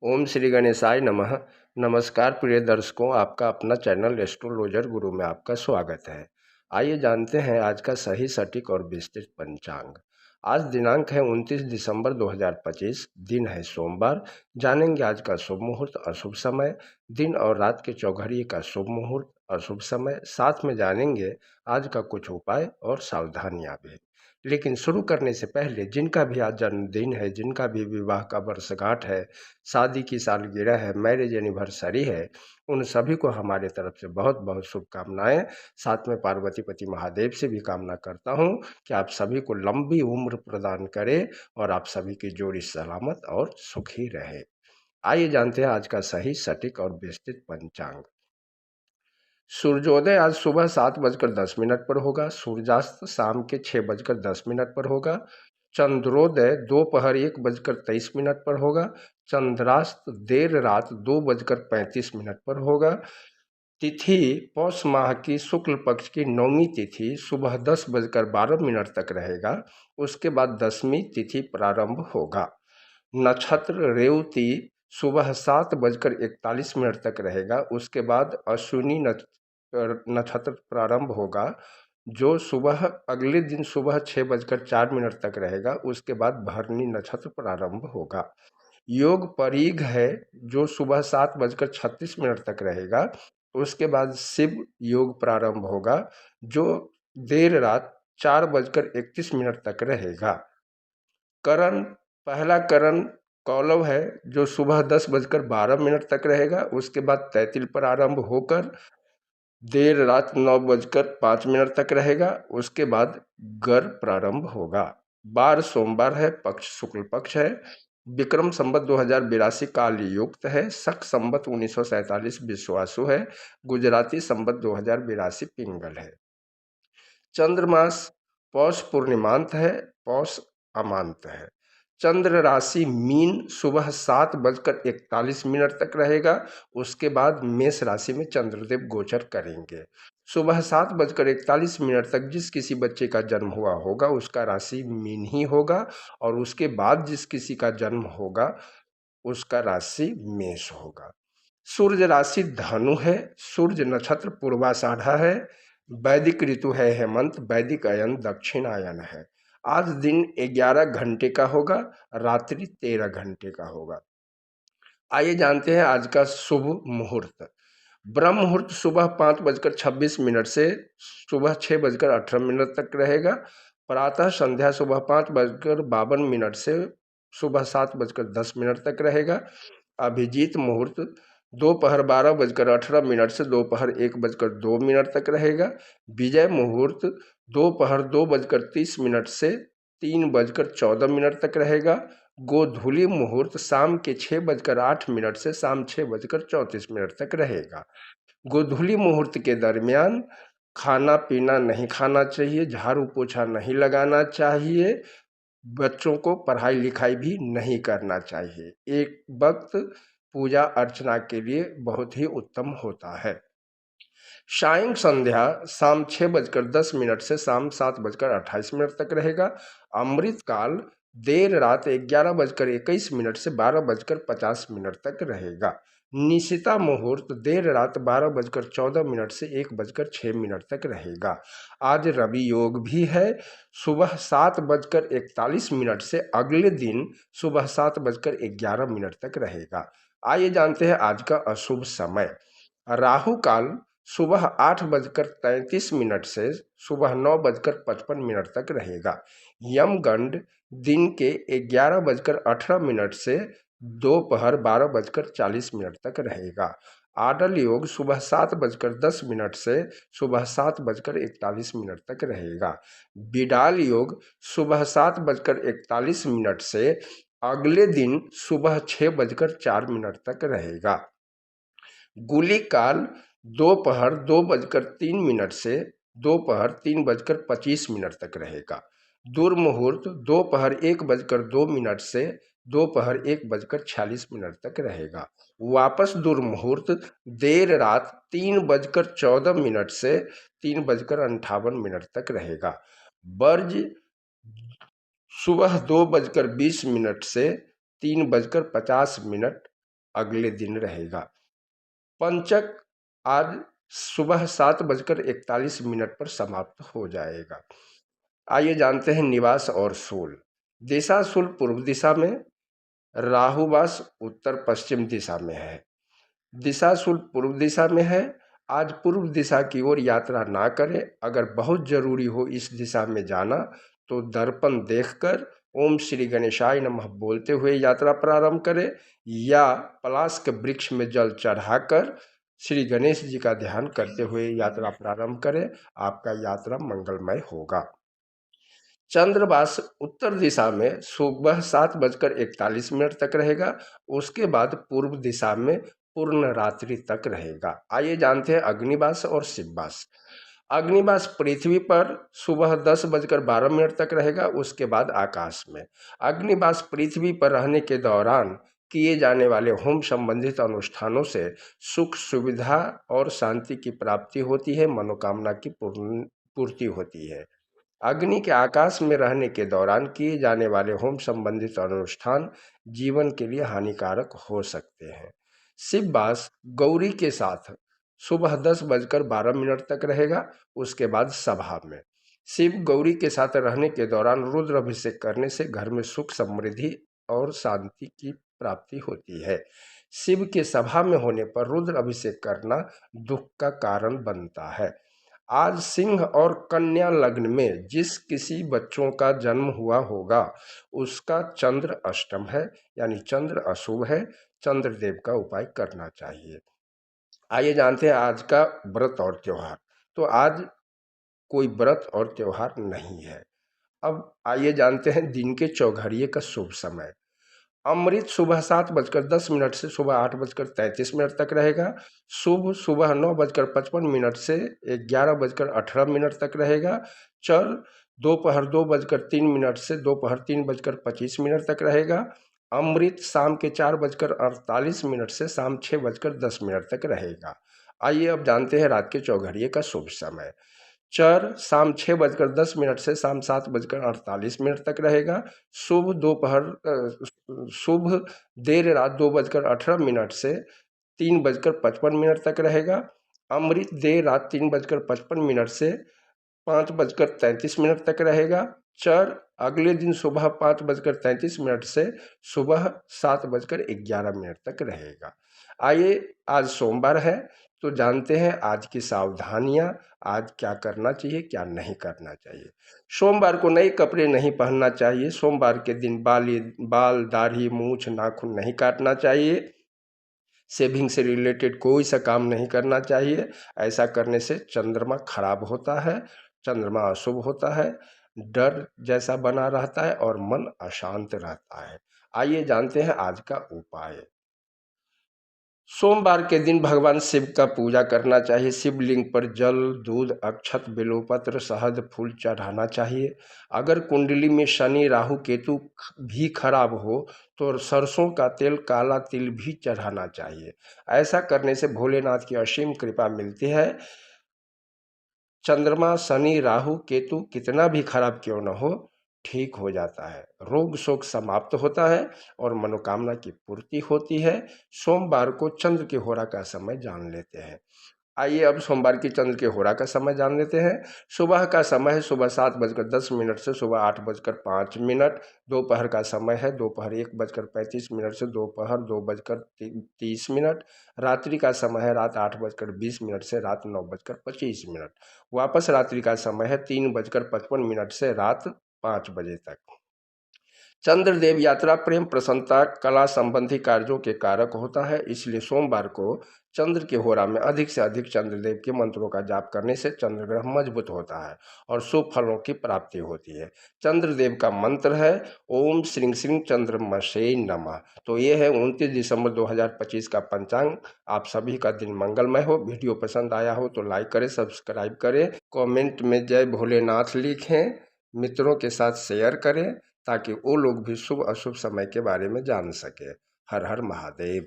ओम श्री गणेशाय नमः। नमस्कार प्रिय दर्शकों, आपका अपना चैनल एस्ट्रोलॉजर गुरु में आपका स्वागत है। आइए जानते हैं आज का सही सटीक और विस्तृत पंचांग। आज दिनांक है 29 दिसंबर 2025, दिन है सोमवार। जानेंगे आज का शुभ मुहूर्त, अशुभ समय, दिन और रात के चौघड़िए का शुभ मुहूर्त, अशुभ समय। साथ में जानेंगे आज का कुछ उपाय और सावधानियां भी। लेकिन शुरू करने से पहले जिनका भी आज जन्मदिन है, जिनका भी विवाह का वर्षगांठ है, शादी की सालगिरह है, मैरिज एनिवर्सरी है, उन सभी को हमारे तरफ से बहुत बहुत शुभकामनाएं। साथ में पार्वती पति महादेव से भी कामना करता हूं कि आप सभी को लंबी उम्र प्रदान करे और आप सभी की जोड़ी सलामत और सुखी रहे। आइए जानते हैं आज का सही सटीक और विस्तृत पंचांग। सूर्योदय आज सुबह 7:10 पर होगा। सूर्यास्त शाम के 6:10 पर होगा। चंद्रोदय दोपहर 1:23 पर होगा। चंद्रास्त देर रात 2:35 पर होगा। तिथि पौष माह की शुक्ल पक्ष की नौमी तिथि सुबह 10:12 तक रहेगा। उसके बाद दसवीं तिथि प्रारंभ होगा। नक्षत्र रेवती सुबह 7:41 तक रहेगा। उसके बाद अश्विनी नक्षत्र प्रारंभ होगा, जो सुबह अगले दिन सुबह 6:04 तक रहेगा। उसके बाद भरणी नक्षत्र प्रारंभ होगा। योग परीघ है, जो सुबह 7:36 तक रहेगा। उसके बाद शिव योग प्रारंभ होगा, जो देर रात 4:31 तक रहेगा। करण पहला करण कौलव है, जो सुबह 10:12 तक रहेगा। उसके बाद तैतिल प्रारंभ होकर देर रात 9:05 तक रहेगा। उसके बाद गर प्रारंभ होगा। बार सोमवार है, पक्ष शुक्ल पक्ष है। विक्रम संवत 2082 काली युक्त है। शक संवत 1947 विश्वासु है। गुजराती संवत 2082 पिंगल है। चंद्रमास पौष पूर्णिमांत है, पौष अमांत है। चंद्र राशि मीन सुबह 7:41 तक रहेगा। उसके बाद मेष राशि में चंद्रदेव गोचर करेंगे। सुबह 7:41 तक जिस किसी बच्चे का जन्म हुआ होगा उसका राशि मीन ही होगा, और उसके बाद जिस किसी का जन्म होगा उसका राशि मेष होगा। सूर्य राशि धनु है। सूर्य नक्षत्र पूर्वाषाढ़ा है। वैदिक ऋतु है हेमंत। वैदिक अयन दक्षिणायन है। आज दिन 11 घंटे का होगा, रात्रि 13 घंटे का होगा। आइए जानते हैं आज का शुभ मुहूर्त। ब्रह्म मुहूर्त सुबह 5:26 से सुबह 6:18 तक रहेगा। प्रातः संध्या सुबह 5:52 से सुबह 7:10 तक रहेगा। अभिजीत मुहूर्त दोपहर 12:18 से दोपहर 1:02 तक रहेगा। विजय मुहूर्त दोपहर 2:30 से 3:14 तक रहेगा। गोधूली मुहूर्त शाम के 6:08 से शाम 6:34 तक रहेगा। गोधूली मुहूर्त के दरमियान खाना पीना नहीं खाना चाहिए, झाड़ू पोछा नहीं लगाना चाहिए, बच्चों को पढ़ाई लिखाई भी नहीं करना चाहिए। एक वक्त पूजा अर्चना के लिए बहुत ही उत्तम होता है। सायं संध्या शाम 6:10 से शाम 7:28 तक रहेगा। अमृत काल देर रात 11:21 से 12:50 तक रहेगा। निशिता मुहूर्त देर रात 12:14 से 1:06 तक रहेगा। आज रवि योग भी है। सुबह 7:41 से अगले दिन सुबह 7:11 तक रहेगा। आइए जानते हैं आज का अशुभ समय। राहु काल सुबह 8:33 से सुबह 9:55 तक रहेगा। यमगंड दिन के 11:18 से दोपहर 12:40 तक रहेगा। आडल योग सुबह 7:10 से सुबह 7:41 तक रहेगा। बिडाल योग सुबह 7:41 से अगले दिन सुबह 6:04 तक रहेगा। गुली काल दोपहर 2:03 से दोपहर 3:25 तक रहेगा। दुर्मुहूर्त दोपहर 1:02 से दोपहर 1:46 तक रहेगा। वापस दुर्मुहूर्त देर रात 3:14 से 3:58 तक रहेगा। वर्ज सुबह 2:20 से 3:50 अगले दिन रहेगा। पंचक आज सुबह 7:41 पर समाप्त हो जाएगा। आइए जानते हैं निवास और शूल। दिशा शूल पूर्व दिशा में, राहुवास उत्तर पश्चिम दिशा में है। दिशा शूल पूर्व दिशा में है। आज पूर्व दिशा की ओर यात्रा ना करें। अगर बहुत जरूरी हो इस दिशा में जाना तो दर्पण देखकर ओम श्री गणेशाय नमः बोलते हुए यात्रा प्रारंभ करें, या पलाश के वृक्ष में जल चढ़ाकर श्री गणेश जी का ध्यान करते हुए यात्रा प्रारंभ करें। आपका यात्रा मंगलमय होगा। चंद्रवास उत्तर दिशा में सुबह 7:41 तक रहेगा। उसके बाद पूर्व दिशा में पूर्ण रात्रि तक रहेगा। आइए जानते हैं अग्निवास और शिववास। अग्निवास पृथ्वी पर सुबह 10:12 तक रहेगा। उसके बाद आकाश में। अग्निवास पृथ्वी पर रहने के दौरान किए जाने वाले होम संबंधित अनुष्ठानों से सुख सुविधा और शांति की प्राप्ति होती है, मनोकामना की पूर्ति होती है। अग्नि के आकाश में रहने के दौरान किए जाने वाले होम संबंधित अनुष्ठान जीवन के लिए हानिकारक हो सकते हैं। शिववास गौरी के साथ सुबह 10:12 तक रहेगा। उसके बाद सभा में। शिव गौरी के साथ रहने के दौरान रुद्र अभिषेक करने से घर में सुख समृद्धि और शांति की प्राप्ति होती है। शिव के सभा में होने पर रुद्र अभिषेक करना दुख का कारण बनता है। आज सिंह और कन्या लग्न में जिस किसी बच्चों का जन्म हुआ होगा उसका चंद्र अष्टम है, यानी चंद्र अशुभ है। चंद्रदेव का उपाय करना चाहिए। आइए जानते हैं आज का व्रत और त्योहार। तो आज कोई व्रत और त्योहार नहीं है। अब आइए जानते हैं दिन के चौघड़िए का शुभ समय। अमृत सुबह 7:10 से सुबह 8:33 तक रहेगा। शुभ सुबह 9:55 से 11:18 तक रहेगा। चर दोपहर 2:03 से दोपहर 3:25 तक रहेगा। अमृत शाम के 4:48 से शाम 6:10 तक रहेगा। आइए अब जानते हैं रात के चौघड़िए का शुभ समय। चर शाम 6:10 से शाम 7:48 तक रहेगा। शुभ दोपहर शुभ देर रात 2:18 से 3:55 तक रहेगा। अमृत देर रात 3:55 से 5:33 तक रहेगा। चर अगले दिन सुबह 5:33 से सुबह 7:11 तक रहेगा। आइए आज सोमवार है तो जानते हैं आज की सावधानियां। आज क्या करना चाहिए, क्या नहीं करना चाहिए। सोमवार को नए कपड़े नहीं पहनना चाहिए। सोमवार के दिन बाल दाढ़ी मूछ नाखून नहीं काटना चाहिए। सेविंग से रिलेटेड कोई सा काम नहीं करना चाहिए। ऐसा करने से चंद्रमा खराब होता है, चंद्रमा अशुभ होता है, डर जैसा बना रहता है और मन अशांत रहता है। आइए जानते हैं आज का उपाय। सोमवार के दिन भगवान शिव का पूजा करना चाहिए। शिवलिंग पर जल दूध अक्षत बिल्वपत्र शहद फूल चढ़ाना चाहिए। अगर कुंडली में शनि राहु केतु भी खराब हो तो सरसों का तेल काला तिल भी चढ़ाना चाहिए। ऐसा करने से भोलेनाथ की असीम कृपा मिलती है। चंद्रमा शनि राहु केतु कितना भी खराब क्यों न हो, ठीक हो जाता है। रोग शोक समाप्त होता है और मनोकामना की पूर्ति होती है। सोमवार को चंद्र के होरा का समय जान लेते हैं। आइए अब सोमवार की चंद्र के होरा का समय जान लेते हैं। सुबह का समय है सुबह 7:10 से सुबह 8:05। दोपहर का समय है दोपहर 1:35 से दोपहर 2:30। रात्रि का समय है रात 8:20 से रात 9:25। वापस रात्रि का समय है 3:55 से रात 5 बजे तक। चंद्रदेव यात्रा प्रेम प्रसन्नता कला संबंधी कार्यों के कारक होता है। इसलिए सोमवार को चंद्र के होरा में अधिक से अधिक चंद्रदेव के मंत्रों का जाप करने से चंद्र ग्रह मजबूत होता है और शुभ फलों की प्राप्ति होती है। चंद्रदेव का मंत्र है ओम श्रीं श्रीं चंद्रमसे नमः। तो ये है 29 दिसंबर 2025 का पंचांग। आप सभी का दिन मंगलमय हो। वीडियो पसंद आया हो तो लाइक करें, सब्सक्राइब करें, कमेंट में जय भोलेनाथ लिखें, मित्रों के साथ शेयर करें ताकि वो लोग भी शुभ अशुभ समय के बारे में जान सके। हर हर महादेव।